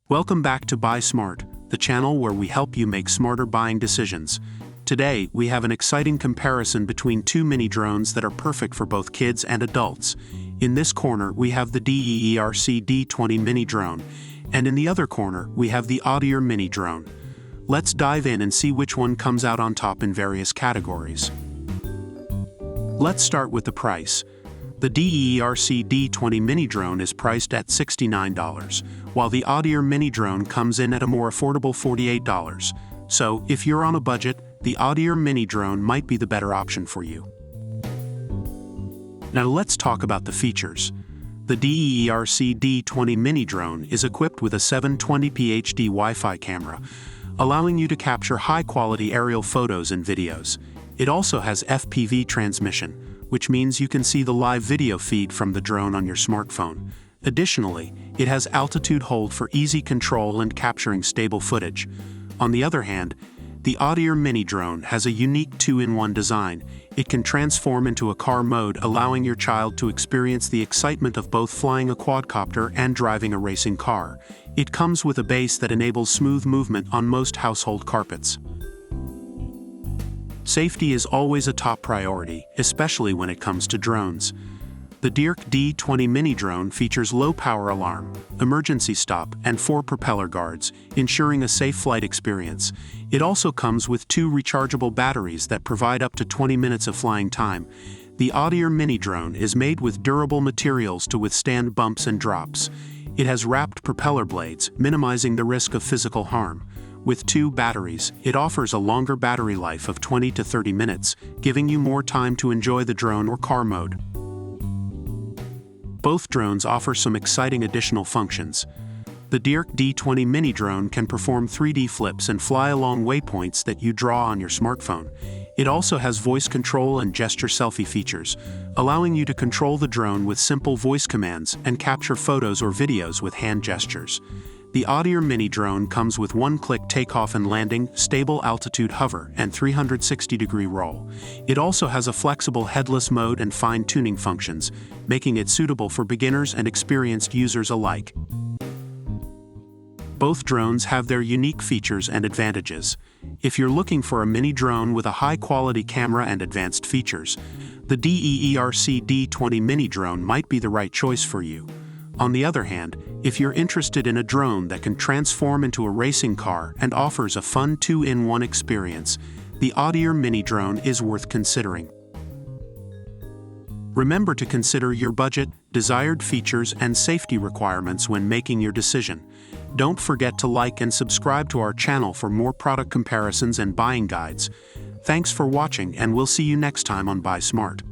Welcome back to Buy Smart, the channel where we help you make smarter buying decisions. Today, we have an exciting comparison between two mini drones that are perfect for both kids and adults. In this corner, we have the DEERC D20 Mini Drone, and in the other corner, we have the Oddire Mini Drone. Let's dive in and see which one comes out on top in various categories. Let's start with the price. The DEERC D20 Mini Drone is priced at $69, while the Oddire Mini Drone comes in at a more affordable $48. So, if you're on a budget, the Oddire Mini Drone might be the better option for you. Now let's talk about the features. The DEERC D20 Mini Drone is equipped with a 720p HD Wi-Fi camera, allowing you to capture high-quality aerial photos and videos. It also has FPV transmission, which means you can see the live video feed from the drone on your smartphone. Additionally, it has altitude hold for easy control and capturing stable footage. On the other hand, the Oddire Mini Drone has a unique 2-in-1 design. It can transform into a car mode, allowing your child to experience the excitement of both flying a quadcopter and driving a racing car. It comes with a base that enables smooth movement on most household carpets. Safety is always a top priority, especially when it comes to drones. The DEERC D20 Mini Drone features low power alarm, emergency stop, and 4 propeller guards, ensuring a safe flight experience. It also comes with 2 rechargeable batteries that provide up to 20 minutes of flying time. The Oddire Mini Drone is made with durable materials to withstand bumps and drops. It has wrapped propeller blades, minimizing the risk of physical harm. With 2 batteries, it offers a longer battery life of 20 to 30 minutes, giving you more time to enjoy the drone or car mode. Both drones offer some exciting additional functions. The DEERC D20 Mini Drone can perform 3D flips and fly along waypoints that you draw on your smartphone. It also has voice control and gesture selfie features, allowing you to control the drone with simple voice commands and capture photos or videos with hand gestures. The Oddire Mini Drone comes with one-click takeoff and landing, stable altitude hover, and 360-degree roll. It also has a flexible headless mode and fine-tuning functions, making it suitable for beginners and experienced users alike. Both drones have their unique features and advantages. If you're looking for a mini drone with a high-quality camera and advanced features, the DEERC D20 Mini Drone might be the right choice for you. On the other hand, if you're interested in a drone that can transform into a racing car and offers a fun 2-in-1 experience, the Oddire Mini Drone is worth considering. Remember to consider your budget, desired features, and safety requirements when making your decision. Don't forget to like and subscribe to our channel for more product comparisons and buying guides. Thanks for watching, and we'll see you next time on Buy Smart.